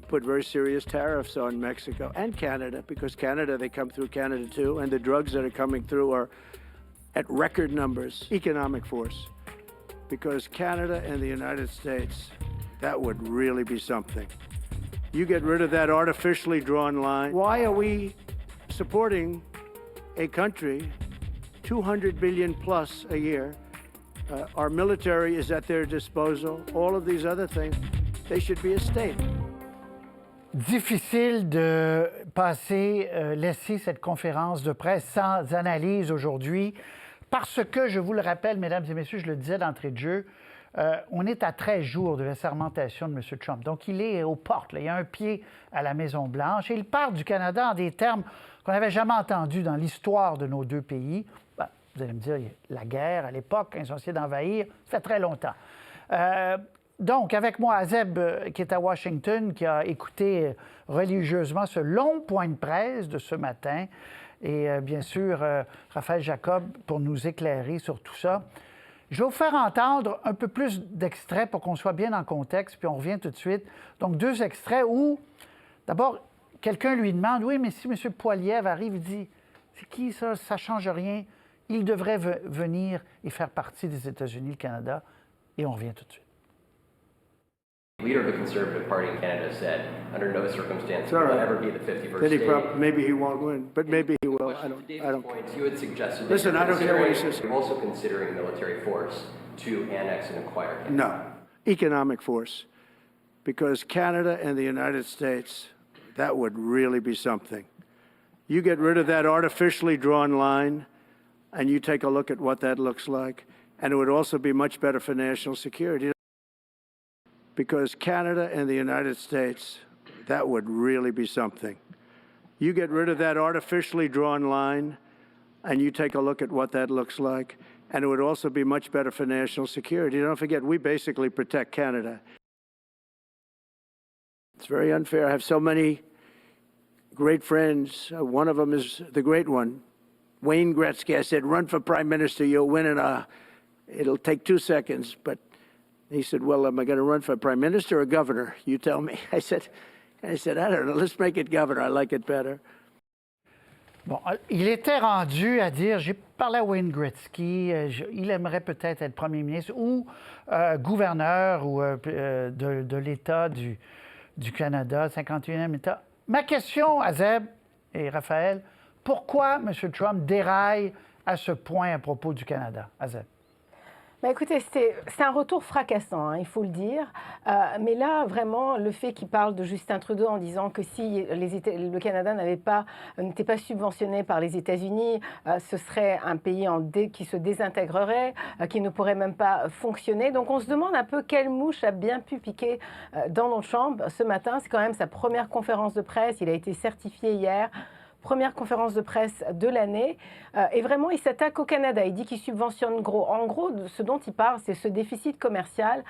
put very serious tariffs on Mexico and Canada, because Canada, they come through Canada too, and the drugs that are coming through are at record numbers. Economic force, because Canada and the United States, that would really be something. You get rid of that artificially drawn line. Why are we supporting a country, 200 billion plus a year? Our military is at their disposal. All of these other things, they should be a state. Difficile de laisser cette conférence de presse sans analyse aujourd'hui, parce que, je vous le rappelle, mesdames et messieurs, je le disais d'entrée de jeu, on est à 13 jours de la sermentation de M. Trump. Donc, il est aux portes. Là. Il a un pied à la Maison-Blanche et il parle du Canada en des termes qu'on n'avait jamais entendus dans l'histoire de nos deux pays. Ben, vous allez me dire, la guerre à l'époque, quand ils ont essayé d'envahir, ça fait très longtemps. Donc, avec moi, Azeb, qui est à Washington, qui a écouté religieusement ce long point de presse de ce matin, et bien sûr, Raphaël Jacob pour nous éclairer sur tout ça. Je vais vous faire entendre un peu plus d'extraits pour qu'on soit bien en contexte, puis on revient tout de suite. Donc, 2 extraits où, d'abord, quelqu'un lui demande, oui, mais si M. Poilievre arrive, il dit, c'est qui ça? Ça ne change rien. Il devrait venir et faire partie des États-Unis, le Canada. Et on revient tout de suite. The leader of the Conservative Party in Canada said, under no circumstances will it ever be the 51st state. Maybe he won't win, but maybe he will. I don't care. You had suggested Listen, I don't care what he says. You're also considering military force to annex and acquire Canada. No, economic force, because Canada and the United States, that would really be something. You get rid of that artificially drawn line, and you take a look at what that looks like, and it would also be much better for national security. Because Canada and the United States, that would really be something. You get rid of that artificially drawn line, and you take a look at what that looks like, and it would also be much better for national security. Don't forget, we basically protect Canada. It's very unfair. I have so many great friends. One of them is the great one, Wayne Gretzky. I said, run for prime minister, you'll win it'll take 2 seconds, but he said, well, am I going to run for prime minister or governor? You tell me. I said, I don't know. Let's make it governor. I like it better. Bon, il était rendu à dire, j'ai parlé à Wayne Gretzky, il aimerait peut-être être premier ministre ou gouverneur ou de l'État du Canada, 51e État. Ma question, Azeb et Raphaël, pourquoi M. Trump déraille à ce point à propos du Canada? Azeb. Ben écoutez, c'est un retour fracassant, hein, il faut le dire. Mais là, vraiment, le fait qu'il parle de Justin Trudeau en disant que si le Canada n'était pas subventionné par les États-Unis, ce serait un pays qui se désintégrerait, qui ne pourrait même pas fonctionner. Donc on se demande un peu quelle mouche a bien pu piquer Donald Trump ce matin. C'est quand même sa première conférence de presse. Il a été certifié hier. Première conférence de presse de l'année. Et vraiment, il s'attaque au Canada. Il dit qu'il subventionne gros. En gros, ce dont il parle, c'est ce déficit commercial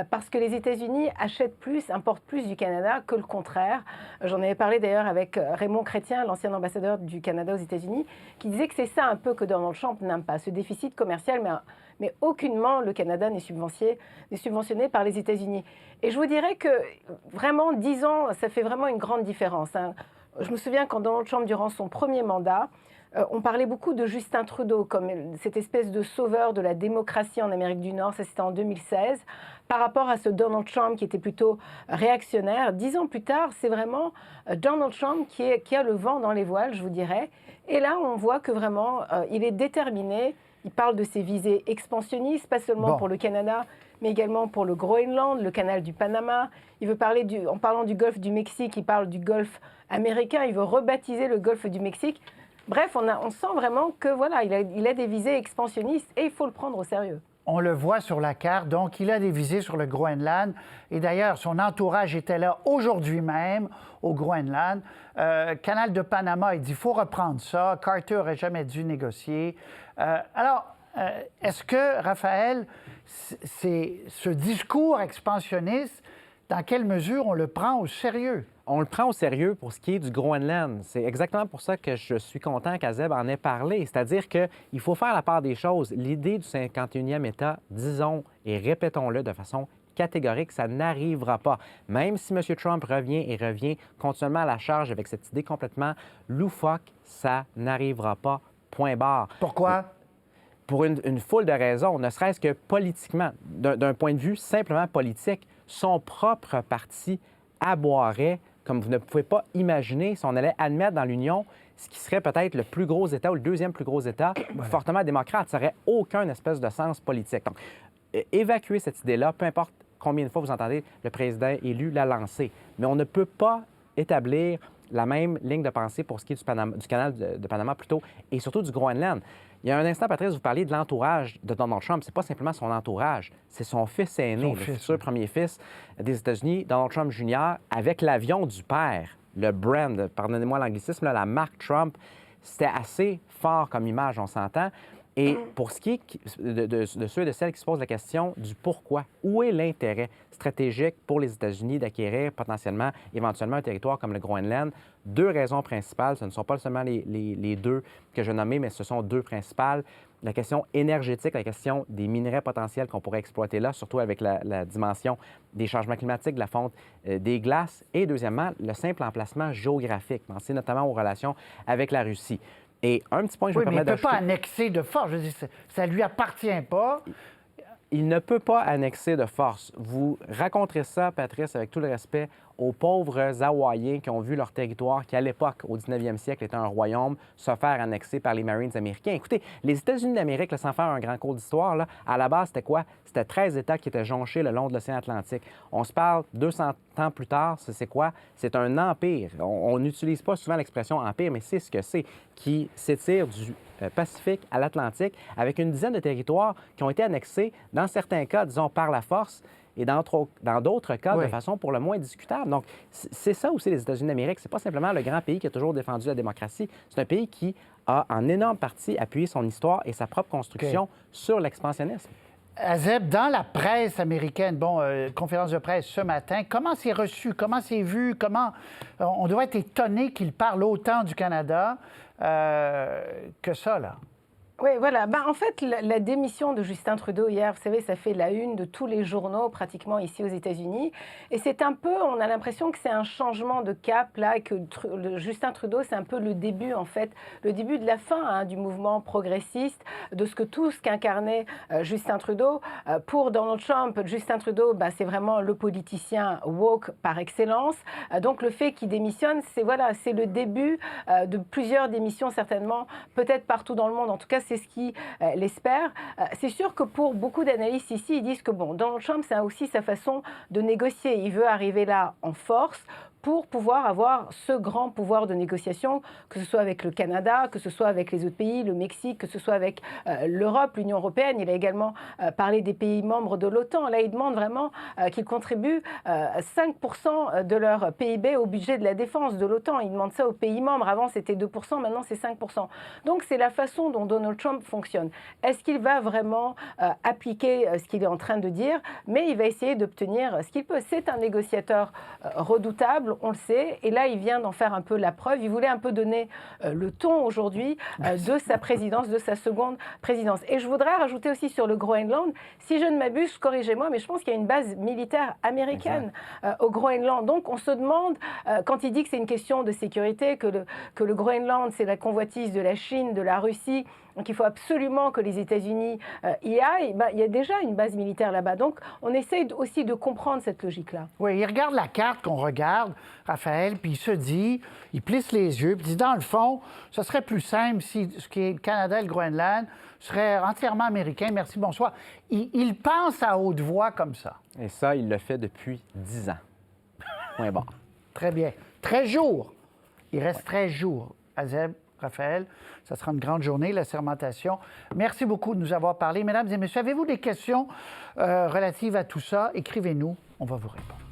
parce que les États-Unis achètent plus, importent plus du Canada que le contraire. J'en avais parlé d'ailleurs avec Raymond Chrétien, l'ancien ambassadeur du Canada aux États-Unis, qui disait que c'est ça un peu que Donald Trump n'aime pas, ce déficit commercial, mais aucunement le Canada n'est subventionné par les États-Unis. Et je vous dirais que vraiment, 10 ans, ça fait vraiment une grande différence, hein. Je me souviens quand Donald Trump, durant son premier mandat, on parlait beaucoup de Justin Trudeau comme cette espèce de sauveur de la démocratie en Amérique du Nord. Ça, c'était en 2016. Par rapport à ce Donald Trump qui était plutôt réactionnaire, 10 ans plus tard, c'est vraiment Donald Trump qui a le vent dans les voiles, je vous dirais. Et là, on voit que vraiment, il est déterminé. Il parle de ses visées expansionnistes, pas seulement pour le Canada, mais également pour le Groenland, le canal du Panama. Il veut parler en parlant du golfe du Mexique, il parle du golfe américain. Il veut rebaptiser le golfe du Mexique. Bref, on sent vraiment que voilà, il a des visées expansionnistes et il faut le prendre au sérieux. On le voit sur la carte, donc il a des visées sur le Groenland. Et d'ailleurs, son entourage était là aujourd'hui même au Groenland. Canal de Panama, il dit qu'il faut reprendre ça. Carter n'aurait jamais dû négocier. Est-ce que, Raphaël, c'est ce discours expansionniste, dans quelle mesure on le prend au sérieux? On le prend au sérieux pour ce qui est du Groenland. C'est exactement pour ça que je suis content qu'Azeb en ait parlé. C'est-à-dire qu'il faut faire la part des choses. L'idée du 51e État, disons et répétons-le de façon catégorique, ça n'arrivera pas. Même si M. Trump revient et revient continuellement à la charge avec cette idée complètement loufoque, ça n'arrivera pas, point barre. Pourquoi? Pour une foule de raisons, ne serait-ce que politiquement, d'un point de vue simplement politique, son propre parti aboierait, comme vous ne pouvez pas imaginer, si on allait admettre dans l'Union ce qui serait peut-être le plus gros État ou le deuxième plus gros État, fortement démocrate. Ça n'aurait aucun espèce de sens politique. Donc, évacuer cette idée-là, peu importe combien de fois vous entendez le président élu la lancer. Mais on ne peut pas établir la même ligne de pensée pour ce qui est du canal de Panama plutôt, et surtout du Groenland. Il y a un instant, Patrice, vous parliez de l'entourage de Donald Trump. Ce n'est pas simplement son entourage, c'est son fils aîné, le futur premier fils des États-Unis, Donald Trump Jr., avec l'avion du père, le brand, pardonnez-moi l'anglicisme, la marque Trump. C'était assez fort comme image, on s'entend. Et pour ce qui est de ceux et de celles qui se posent la question du pourquoi, où est l'intérêt stratégique pour les États-Unis d'acquérir potentiellement, éventuellement, un territoire comme le Groenland? Deux raisons principales. Ce ne sont pas seulement les deux que je nommais, mais ce sont deux principales. La question énergétique, la question des minerais potentiels qu'on pourrait exploiter là, surtout avec la dimension des changements climatiques, de la fonte des glaces. Et deuxièmement, le simple emplacement géographique, pensez notamment aux relations avec la Russie. Et un petit point, je me Oui, mais permets il ne peut pas d'ajouter... annexer de force. Je veux dire, ça ne lui appartient pas. Il ne peut pas annexer de force. Vous raconterez ça, Patrice, avec tout le respect, aux pauvres Hawaïens qui ont vu leur territoire, qui à l'époque, au 19e siècle, était un royaume, se faire annexer par les Marines américains. Écoutez, les États-Unis d'Amérique, là, sans faire un grand cours d'histoire, là, à la base, c'était quoi? C'était 13 États qui étaient jonchés le long de l'océan Atlantique. On se parle 200 ans plus tard, c'est quoi? C'est un empire. On n'utilise pas souvent l'expression empire, mais c'est ce que c'est, qui s'étire du Pacifique à l'Atlantique, avec une dizaine de territoires qui ont été annexés, dans certains cas, disons, par la force, et dans d'autres cas, de façon pour le moins discutable. Donc, c'est ça aussi les États-Unis d'Amérique. C'est pas simplement le grand pays qui a toujours défendu la démocratie. C'est un pays qui a en énorme partie appuyé son histoire et sa propre construction sur l'expansionnisme. Azeb, dans la presse américaine, conférence de presse ce matin, comment c'est reçu, comment c'est vu, comment on doit être étonné qu'il parle autant du Canada que ça, là? Oui, voilà. En fait, la démission de Justin Trudeau hier, vous savez, ça fait la une de tous les journaux pratiquement ici aux États-Unis. Et c'est un peu, on a l'impression que c'est un changement de cap là, que Justin Trudeau, c'est un peu le début, en fait, le début de la fin du mouvement progressiste, de tout ce qu'incarnait Justin Trudeau. Pour Donald Trump, Justin Trudeau, c'est vraiment le politicien woke par excellence. Donc le fait qu'il démissionne, c'est le début de plusieurs démissions certainement, peut-être partout dans le monde. En tout cas, c'est ce qu'il l'espère. C'est sûr que pour beaucoup d'analystes ici, ils disent que Donald Trump, c'est aussi sa façon de négocier. Il veut arriver là en force pour pouvoir avoir ce grand pouvoir de négociation, que ce soit avec le Canada, que ce soit avec les autres pays, le Mexique, que ce soit avec l'Europe, l'Union européenne. Il a également parlé des pays membres de l'OTAN. Là, il demande vraiment qu'ils contribuent 5% de leur PIB au budget de la défense de l'OTAN. Il demande ça aux pays membres. Avant, c'était 2%, maintenant, c'est 5%. Donc, c'est la façon dont Donald Trump fonctionne. Est-ce qu'il va vraiment appliquer ce qu'il est en train de dire? Mais il va essayer d'obtenir ce qu'il peut. C'est un négociateur redoutable, on le sait, et là, il vient d'en faire un peu la preuve. Il voulait un peu donner le ton aujourd'hui de sa présidence, de sa seconde présidence. Et je voudrais rajouter aussi sur le Groenland, si je ne m'abuse, corrigez-moi, mais je pense qu'il y a une base militaire américaine au Groenland. Donc, on se demande, quand il dit que c'est une question de sécurité, que le Groenland, c'est la convoitise de la Chine, de la Russie, donc il faut absolument que les États-Unis y aillent, il y a déjà une base militaire là-bas. Donc, on essaye aussi de comprendre cette logique-là. Oui, il regarde la carte qu'on regarde, Raphaël, puis il se dit, il plisse les yeux, puis il dit, dans le fond, ce serait plus simple si ce qui est le Canada et le Groenland serait entièrement américain. Merci, bonsoir. Il pense à haute voix comme ça. Et ça, il le fait depuis 10 ans. Point barre. Très bien. 13 jours. Il reste 13 jours. Azeb, Raphaël, ça sera une grande journée, la sermentation. Merci beaucoup de nous avoir parlé. Mesdames et messieurs, avez-vous des questions relatives à tout ça? Écrivez-nous, on va vous répondre.